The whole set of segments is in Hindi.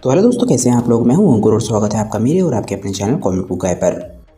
तो हेलो दोस्तों, कैसे हैं आप लोग। मैं हूं अंकुर और स्वागत है आपका मेरे और आपके अपने चैनल कॉमिक बुक गाय पर।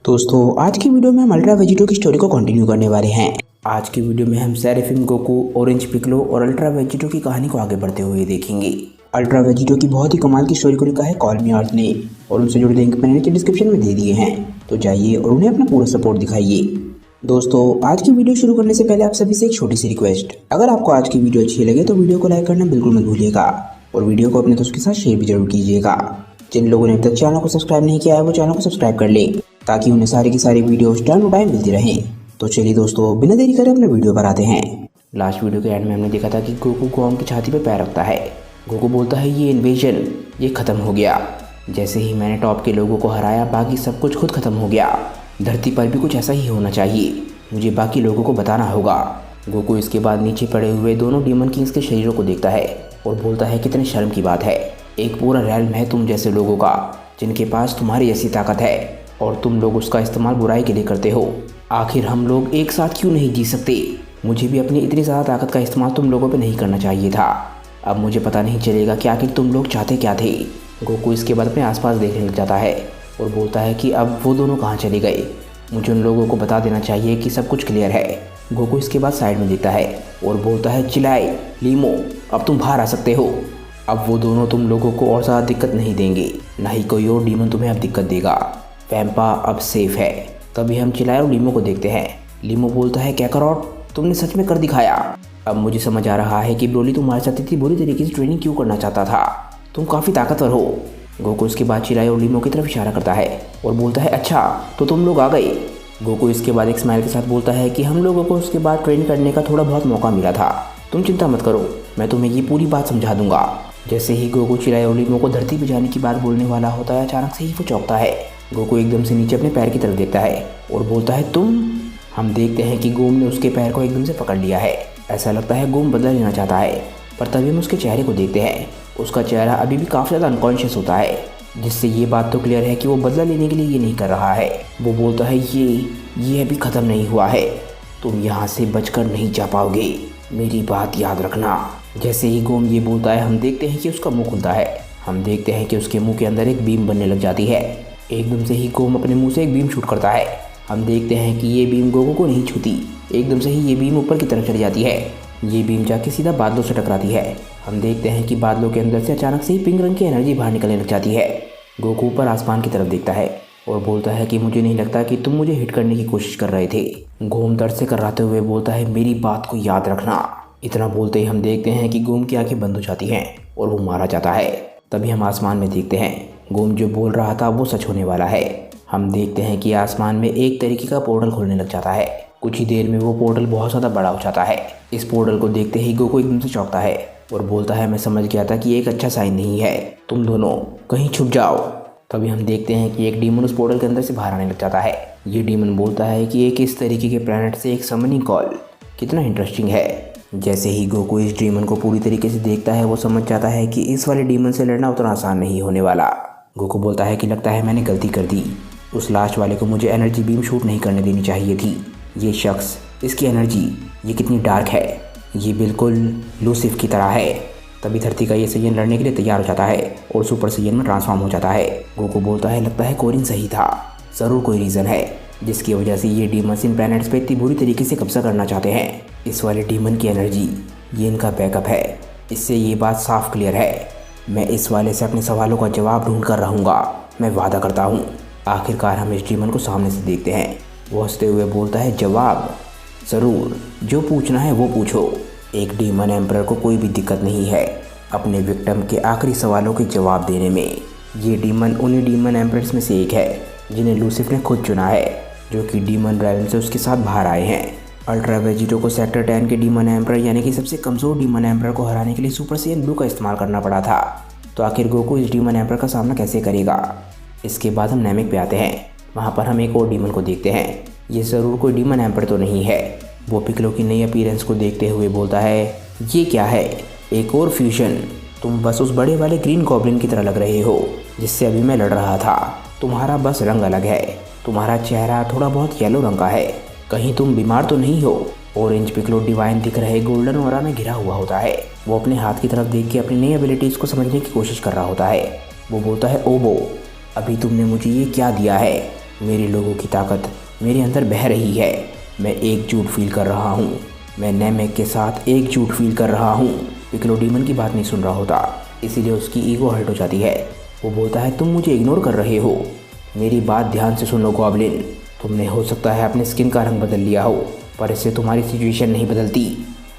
दोस्तों, आज की वीडियो में हम अल्ट्रा वेजिटो की स्टोरी को कंटिन्यू करने वाले हैं। आज की वीडियो में हम सेरेफिम गोकू, ऑरेंज पिकलो और अल्ट्रा वेजिटो की कहानी को आगे बढ़ते हुए देखेंगे। अल्ट्रा वेजिटो की बहुत ही कमाल की स्टोरी को लिखा है कॉल मी अर्थ ने, और उनसे जुड़े लिंक मैंने नीचे डिस्क्रिप्शन में दे दिए हैं, तो जाइए और उन्हें अपना पूरा सपोर्ट दिखाइए। दोस्तों, आज की वीडियो शुरू करने से पहले आप सभी से एक छोटी सी रिक्वेस्ट, अगर आपको आज की वीडियो अच्छी लगे तो वीडियो को लाइक करना बिल्कुल मत भूलिएगा और वीडियो को अपने दोस्तों के साथ शेयर भी जरूर कीजिएगा। जिन लोगों ने अब तक चैनल को सब्सक्राइब नहीं किया है वो चैनल को सब्सक्राइब कर ले, ताकि उन्हें सारी की सारी वीडियोस टाइम टू टाइम मिलती रहें। तो चलिए दोस्तों, बिना देरी करे अपने वीडियो पर आते हैं। लास्ट वीडियो के एंड में हमने देखा था कि गोकू गोम की छाती पर पैर रखता है। गोकू बोलता है ये इन्वेजन ये खत्म हो गया। जैसे ही मैंने टॉप के लोगों को हराया, बाकी सब कुछ खुद खत्म हो गया। धरती पर भी कुछ ऐसा ही होना चाहिए, मुझे बाकी लोगों को बताना होगा। गोकू इसके बाद नीचे पड़े हुए दोनों डीमन किंग्स के शरीरों को देखता है और बोलता है कितने शर्म की बात है, एक पूरा रैल्म है तुम जैसे लोगों का, जिनके पास तुम्हारी जैसी ताकत है और तुम लोग उसका इस्तेमाल बुराई के लिए करते हो। आखिर हम लोग एक साथ क्यों नहीं जी सकते? मुझे भी अपनी इतनी ज़्यादा ताकत का इस्तेमाल तुम लोगों पे नहीं करना चाहिए था। अब मुझे पता नहीं चलेगा कि आखिर तुम लोग चाहते क्या थे। गोकू इसके बाद अपने आसपास देखने लग जाता है और बोलता है कि अब वो दोनों कहाँ चले गए, मुझे उन लोगों को बता देना चाहिए कि सब कुछ क्लियर है। गोकू इसके बाद साइड में देखता है और बोलता है चिल्लाए लीमो, अब तुम बाहर आ सकते हो। अब वो दोनों तुम लोगों को और ज़्यादा दिक्कत नहीं देंगे, ना ही कोई और डीमन तुम्हें अब दिक्कत देगा। वैम्पा अब सेफ है। तभी हम चिल्लाए और लीमो को देखते हैं। लीमो बोलता है कैकरॉट, तुमने सच में कर दिखाया। अब मुझे समझ आ रहा है कि ब्रोली तुम्हारे साथ इतनी बुरी तरीके से ट्रेनिंग क्यों करना चाहता था, तुम काफ़ी ताकतवर हो। गोकू इसके बाद चिल्लाए और लीमो की तरफ इशारा करता है और बोलता है अच्छा तो तुम लोग आ गए। गोकू इसके बाद एक स्माइल के साथ बोलता है कि हम लोगों को उसके बाद ट्रेन करने का थोड़ा बहुत मौका मिला था, तुम चिंता मत करो, मैं तुम्हें ये पूरी बात समझा दूंगा। जैसे ही गोकू चिल्लाए और लीमो को धरती पर जाने की बात बोलने वाला होता है, अचानक से ही वो चौंकता है। गोकू एकदम से नीचे अपने पैर की तरफ देखता है और बोलता है तुम। हम देखते हैं कि गोम ने उसके पैर को एकदम से पकड़ लिया है। ऐसा लगता है गोम बदला लेना चाहता है, पर तभी हम उसके चेहरे को देखते हैं। उसका चेहरा अभी भी काफ़ी ज़्यादा अनकॉन्शियस होता है, जिससे ये बात तो क्लियर है कि वो बदला लेने के लिए ये नहीं कर रहा है। वो बोलता है ये अभी ख़त्म नहीं हुआ है, तुम यहाँ से बचकर नहीं जा पाओगे, मेरी बात याद रखना। जैसे ही गोम ये बोलता है, हम देखते हैं कि उसका मुंह खुलता है। हम देखते हैं कि उसके मुंह के अंदर एक बीम बनने लग जाती है। एकदम से ही गोम अपने मुंह से एक बीम शूट करता है। हम देखते हैं कि ये बीम गोकू को नहीं छूती, एकदम से ही ये बीम ऊपर की तरफ चली जाती है। ये बीम जाके सीधा बादलों से टकराती है। हम देखते हैं कि बादलों के अंदर से अचानक से ही पिंक रंग की एनर्जी बाहर निकलने लग जाती है। गोकू ऊपर आसमान की तरफ देखता है और बोलता है कि मुझे नहीं लगता कि तुम मुझे हिट करने की कोशिश कर रहे थे। गोम दर्द से कराते हुए बोलता है मेरी बात को याद रखना। इतना बोलते ही हम देखते हैं कि गोम की आंखें बंद हो जाती हैं और वो मारा जाता है। तभी हम आसमान में देखते हैं गोम जो बोल रहा था वो सच होने वाला है। हम देखते हैं कि आसमान में एक तरीके का पोर्टल खुलने लग जाता है। कुछ ही देर में वो पोर्टल बहुत ज़्यादा बड़ा हो जाता है। इस पोर्टल को देखते ही गोकू एकदम से चौंकता है और बोलता है मैं समझ गया था कि एक अच्छा साइन नहीं है, तुम दोनों कहीं छुप जाओ। तभी हम देखते हैं कि एक डीमन उस पोर्टल के अंदर से बाहर आने लग जाता है। ये डीमन बोलता है कि एक इस तरीके के प्लैनेट से एक समनिंग कॉल कितना इंटरेस्टिंग है। जैसे ही गोकू इस डीमन को पूरी तरीके से देखता है, वो समझ जाता है कि इस वाले डीमन से लड़ना उतना आसान नहीं होने वाला। गोकू बोलता है कि लगता है मैंने गलती कर दी, उस लास्ट वाले को मुझे एनर्जी बीम शूट नहीं करने देनी चाहिए थी। ये शख्स, इसकी एनर्जी ये कितनी डार्क है, ये बिल्कुल लूसिफ की तरह है। तभी धरती का ये सैयन लड़ने के लिए तैयार हो जाता है और सुपर सैयन में ट्रांसफॉर्म हो जाता है। गोकू बोलता है लगता है कोरिन सही था, ज़रूर कोई रीज़न है जिसकी वजह से ये डीमंस इन प्लैनेट्स पे इतनी बुरी तरीके से कब्जा करना चाहते हैं। इस वाले डीमन की एनर्जी ये इनका बैकअप है, इससे ये बात साफ क्लियर है। मैं इस वाले से अपने सवालों का जवाब ढूंढ कर रहूँगा, मैं वादा करता हूँ। आखिरकार हम इस डीमन को सामने से देखते हैं। वो हंसते हुए बोलता है जवाब ज़रूर, जो पूछना है वो पूछो। एक डीमन एम्परर को कोई भी दिक्कत नहीं है अपने विक्टिम के आखिरी सवालों के जवाब देने में। ये डीमन उन्हीं डीमन एम्परर्स में से एक है जिन्हें लूसिफ ने खुद चुना है, जो कि डीमन रैल्म से उसके साथ बाहर आए हैं। अल्ट्रा वेजिटो को सेक्टर 10 के डीमन एम्परर यानी कि सबसे कमज़ोर डीमन एम्परर को हराने के लिए सुपर सैयन ब्लू का इस्तेमाल करना पड़ा था। तो आखिर गोकू इस डीमन एम्परर का सामना कैसे करेगा? इसके बाद हम नैमिक पे आते हैं। वहाँ पर हम एक और डीमन को देखते हैं। ये ज़रूर कोई डीमन एम्परर तो नहीं है। वो पिकलो की नई अपीयरेंस को देखते हुए बोलता है ये क्या है, एक और फ्यूजन, तुम बस उस बड़े वाले ग्रीन गॉब्लिन की तरह लग रहे हो जिससे अभी मैं लड़ रहा था। तुम्हारा बस रंग अलग है, तुम्हारा चेहरा थोड़ा बहुत येलो रंग का है, कहीं तुम बीमार तो नहीं हो? ऑरेंज पिकलो डिवाइन दिख रहे गोल्डन ऑरा में घिरा हुआ होता है। वो अपने हाथ की तरफ देख के अपनी नई एबिलिटीज़ को समझने की कोशिश कर रहा होता है। वो बोलता है ओबो, अभी तुमने मुझे ये क्या दिया है? मेरे लोगों की ताकत मेरे अंदर बह रही है। मैं एकजुट फील कर रहा हूँ। मैं नेमेक के साथ एकजुट फील कर रहा हूँ। पिक्लो डीमन की बात नहीं सुन रहा होता, इसीलिए उसकी ईगो हर्ट हो जाती है। वो बोलता है तुम मुझे इग्नोर कर रहे हो। मेरी बात ध्यान से सुन लो गॉब्लिन। तुमने हो सकता है अपने स्किन का रंग बदल लिया हो, पर इससे तुम्हारी सिचुएशन नहीं बदलती।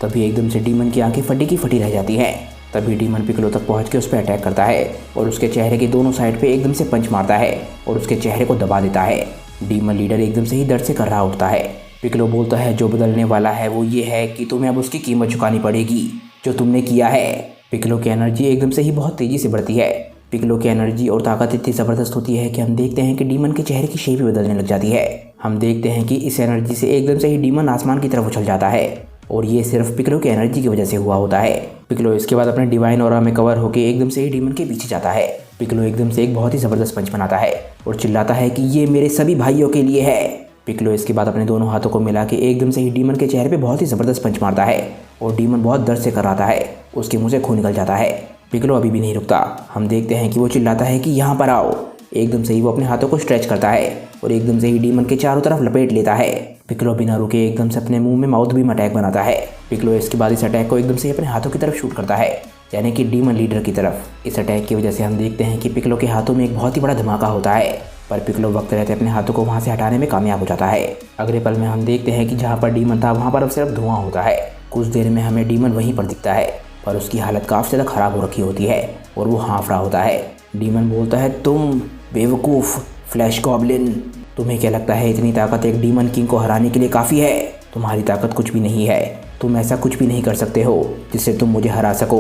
तभी एकदम से डीमन की आंखें फटी की फटी रह जाती हैं। तभी डीमन पिक्लो तक पहुंच के उस पर अटैक करता है और उसके चेहरे के दोनों साइड पे एकदम से पंच मारता है और उसके चेहरे को दबा देता है। डीमन लीडर एकदम से ही दर्द से कर रहा उठता है। पिक्लो बोलता है जो बदलने वाला है वो ये है कि तुम्हें अब उसकी कीमत चुकानी पड़ेगी जो तुमने किया है। पिक्लो की एनर्जी एकदम से ही बहुत तेज़ी से बढ़ती है। पिक्लो की एनर्जी और ताकत इतनी ज़बरदस्त होती है कि हम देखते हैं कि डीमन के चेहरे की शेप भी बदलने लग जाती है। हम देखते हैं कि इस एनर्जी से एकदम से ही डीमन आसमान की तरफ उछल जाता है और ये सिर्फ पिक्लो की एनर्जी की वजह से हुआ होता है। पिक्लो इसके बाद अपने डिवाइन ऑरा में कवर होकर एकदम से ही डीमन के पीछे जाता है। पिक्लो एकदम से एक बहुत ही ज़बरदस्त पंच बनाता है और चिल्लाता है कि ये मेरे सभी भाइयों के लिए है। पिक्लो इसके बाद अपने दोनों हाथों को मिला के एकदम से ही डीमन के चेहरे पे बहुत ही ज़बरदस्त पंच मारता है और डीमन बहुत दर्द से कराता है। उसके मुँह से खून निकल जाता है। पिक्लो अभी भी नहीं रुकता। हम देखते हैं कि वो चिल्लाता है कि यहाँ पर आओ। एकदम से ही वो अपने हाथों को स्ट्रेच करता है और एकदम से ही डीमन के चारों तरफ लपेट लेता है। पिक्लो बिना रुके एकदम से अपने मुंह में माउथ बीम अटैक बनाता है। पिक्लो इसके बाद इस अटैक को एकदम से अपने हाथों की तरफ शूट करता है, यानी कि डीमन लीडर की तरफ। इस अटैक की वजह से हम देखते हैं कि पिक्लो के हाथों में एक बहुत ही बड़ा धमाका होता है, पर पिक्लो वक्त रहते अपने हाथों को वहाँ से हटाने में कामयाब हो जाता है। अगले पल में हम देखते हैं कि जहाँ पर डीमन था वहाँ पर अब सिर्फ धुआं होता है। कुछ देर में हमें डीमन वहीं पर दिखता है, पर उसकी हालत काफ़ी ज़्यादा ख़राब हो रखी होती है और वो हाँफ रहा होता है। डीमन बोलता है तुम बेवकूफ़ फ्लैश गॉब्लिन, तुम्हें क्या लगता है इतनी ताकत एक डीमन किंग को हराने के लिए काफ़ी है? तुम्हारी ताकत कुछ भी नहीं है। तुम ऐसा कुछ भी नहीं कर सकते हो जिससे तुम मुझे हरा सको।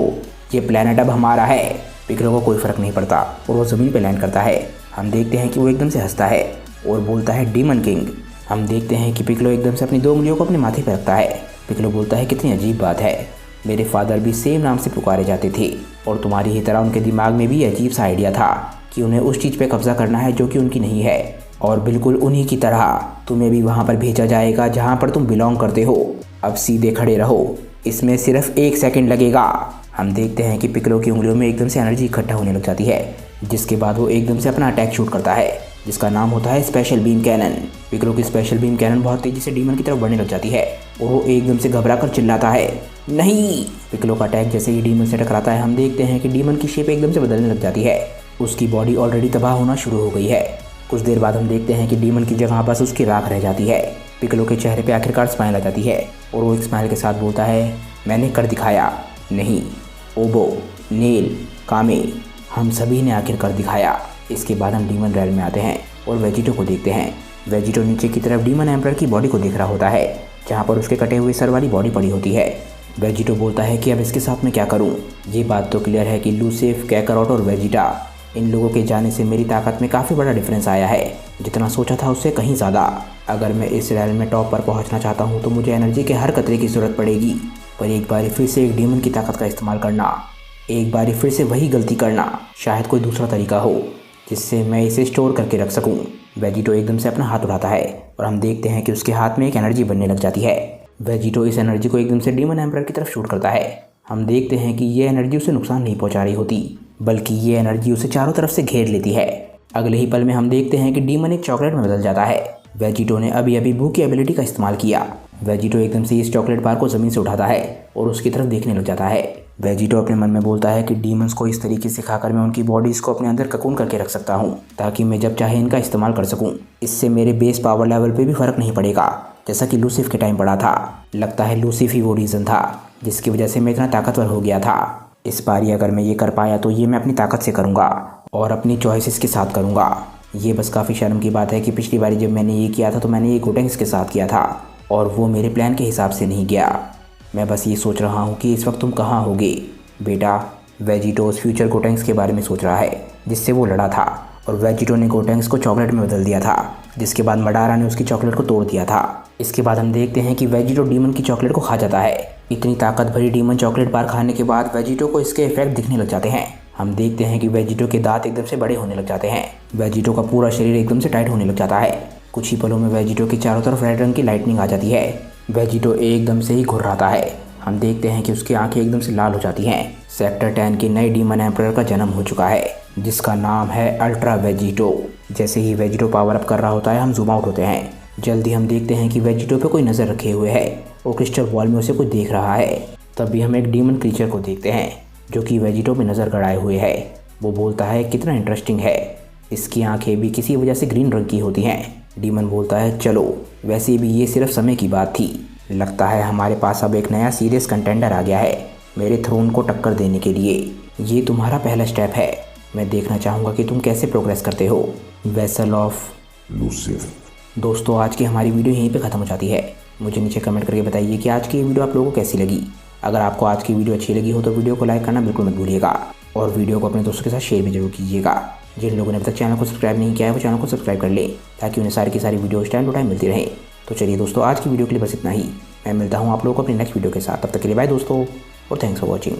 ये प्लेनेट अब हमारा है। पिक्लो को कोई फ़र्क नहीं पड़ता और वो ज़मीन पर लैंड करता है। हम देखते हैं कि वो एकदम से हंसता है और बोलता है डीमन किंग। हम देखते हैं कि पिक्लो एकदम से अपनी 2 उंगलियों को अपने माथे पर रखता है। पिक्लो बोलता है कितनी अजीब बात है, मेरे फादर भी सेम नाम से पुकारे जाते थे और तुम्हारी ही तरह उनके दिमाग में भी अजीब सा आइडिया था कि उन्हें उस चीज़ पे कब्जा करना है जो कि उनकी नहीं है, और बिल्कुल उन्हीं की तरह तुम्हें भी वहाँ पर भेजा जाएगा जहाँ पर तुम बिलोंग करते हो। अब सीधे खड़े रहो, इसमें सिर्फ 1 सेकंड लगेगा। हम देखते हैं कि पिक्लो की उंगलियों में एकदम से एनर्जी इकट्ठा होने लग जाती है, जिसके बाद वो एकदम से अपना अटैक शूट करता है जिसका नाम होता है स्पेशल बीम कैनन। पिक्लो की स्पेशल बीम कैनन बहुत तेज़ी से डीमन की तरफ बढ़ने लग जाती है और वो एकदम से घबरा कर चिल्लाता है नहीं। पिक्लो का अटैक जैसे ही डीमन से टकराता है हम देखते हैं कि डीमन की शेप एकदम से बदलने लग जाती है। उसकी बॉडी ऑलरेडी तबाह होना शुरू हो गई है। कुछ देर बाद हम देखते हैं कि डीमन की जगह बस उसकी राख रह जाती है। पिक्लो के चेहरे पे आखिरकार स्माइल आ जाती है और वो एक स्माइल के साथ बोलता है मैंने कर दिखाया। नहीं, ओबो, नेल, कामे, हम सभी ने आखिर कर दिखाया। इसके बाद हम डीमन रैल में आते हैं और वेजिटो को देखते हैं। वेजिटो नीचे की तरफ डीमन एम्परर की बॉडी को देख रहा होता है जहाँ पर उसके कटे हुए सर वाली बॉडी पड़ी होती है। वेजिटो बोलता है कि अब इसके साथ मैं क्या करूँ। ये बात तो क्लियर है कि लूसिफ, कैकरॉट और वेजिटा, इन लोगों के जाने से मेरी ताकत में काफ़ी बड़ा डिफरेंस आया है। जितना सोचा था उससे कहीं ज़्यादा। अगर मैं इस रैल में टॉप पर पहुँचना चाहता हूँ तो मुझे एनर्जी के हर कतरे की ज़रूरत पड़ेगी। पर एक बार फिर से एक डीमन की ताकत का इस्तेमाल करना, एक बार फिर से वही गलती करना, शायद कोई दूसरा तरीका हो जिससे मैं इसे स्टोर करके रख सकूं। वेजिटो एकदम से अपना हाथ उठाता है और हम देखते हैं कि उसके हाथ में एक एनर्जी बनने लग जाती है। वेजिटो इस एनर्जी को एकदम से डीमन एम्परर की तरफ शूट करता है। हम देखते हैं कि ये एनर्जी उसे नुकसान नहीं पहुंचा रही होती, बल्कि ये एनर्जी उसे चारों तरफ से घेर लेती है। अगले ही पल में हम देखते हैं कि डीमन एक चॉकलेट में बदल जाता है। वेजिटो ने अभी अभी भू की एबिलिटी का इस्तेमाल किया। वेजिटो एकदम से इस चॉकलेट बार को ज़मीन से उठाता है और उसकी तरफ देखने लग जाता है। वेजिटो अपने मन में बोलता है कि डीमंस को इस तरीके से खाकर मैं उनकी बॉडीज़ को अपने अंदर ककून करके रख सकता हूँ ताकि मैं जब चाहे इनका इस्तेमाल कर सकूँ। इससे मेरे बेस पावर लेवल पे भी फ़र्क नहीं पड़ेगा, जैसा कि लूसिफ के टाइम पड़ा था। लगता है लूसिफ ही वो रीज़न था जिसकी वजह से मैं इतना ताकतवर हो गया था। इस बार अगर मैं ये कर पाया तो ये मैं अपनी ताकत से करूँगा और अपनी चॉइसेस के साथ करूँगा। ये बस काफ़ी शर्म की बात है कि पिछली बारी जब मैंने ये किया था तो मैंने ये गोटेंग्स के साथ किया था और वो मेरे प्लान के हिसाब से नहीं गया। मैं बस ये सोच रहा हूँ कि इस वक्त तुम कहाँ होगे बेटा। वेजिटो उस फ्यूचर गोटेंग्स के बारे में सोच रहा है जिससे वो लड़ा था और वेजिटो ने गोटेंग्स को चॉकलेट में बदल दिया था, जिसके बाद मडारा ने उसकी चॉकलेट को तोड़ दिया था। इसके बाद हम देखते हैं कि वेजिटो डीमन की चॉकलेट को खा जाता है। इतनी ताकत भरी डीमन चॉकलेट बार खाने के बाद वेजिटो को इसके इफेक्ट दिखने लग जाते हैं। हम देखते हैं कि वेजिटो के दांत एकदम से बड़े होने लग जाते हैं। वेजिटो का पूरा शरीर एकदम से टाइट होने लग जाता है। कुछ ही पलों में वेजिटो के चारों तरफ रेड रंग की लाइटनिंग आ जाती है। वेजिटो एकदम से ही घुर्राता है। हम देखते हैं कि उसकी आंखें एकदम से लाल हो जाती हैं। सेक्टर 10 के नए डीमन एम्परर का जन्म हो चुका है। जिसका नाम है अल्ट्रा वेजिटो। जैसे ही वेजिटो पावर अप कर रहा होता है हम जूम आउट होते हैं। जल्दी हम देखते हैं कि वेजिटो पे कोई नज़र रखे हुए है और क्रिस्टल बॉल में उसे कोई देख रहा है। तभी हम एक डीमन क्रीचर को देखते हैं जो कि वेजिटो पे नज़र गड़ाए हुए है। वो बोलता है कितना इंटरेस्टिंग है, इसकी आंखें भी किसी वजह से ग्रीन रंग की होती हैं। डीमन बोलता है चलो, वैसे भी ये सिर्फ समय की बात थी। लगता है हमारे पास अब एक नया सीरियस कंटेंडर आ गया है मेरे थ्रोन को टक्कर देने के लिए। ये तुम्हारा पहला स्टेप है, मैं देखना चाहूँगा कि तुम कैसे प्रोग्रेस करते हो। Vessel of Lucifer. दोस्तों आज की हमारी वीडियो यहीं पे ख़त्म हो जाती है। मुझे नीचे कमेंट करके बताइए कि आज की ये वीडियो आप लोगों को कैसी लगी। अगर आपको आज की वीडियो अच्छी लगी हो तो वीडियो को लाइक करना बिल्कुल मत भूलिएगा और वीडियो को अपने दोस्तों के साथ शेयर भी जरूर कीजिएगा। जिन लोगों ने अभी तक चैनल को सब्सक्राइब नहीं किया है वो चैनल को सब्सक्राइब कर ले ताकि उन्हें सारी की सारी वीडियोस टाइम टू टाइम मिलती रहे। तो चलिए दोस्तों आज की वीडियो के लिए बस इतना ही। मैं मिलता हूँ आप लोगों को अपनी नेक्स्ट वीडियो के साथ। तब तक के लिए बाय दोस्तों और थैंक्स फॉर वॉचिंग।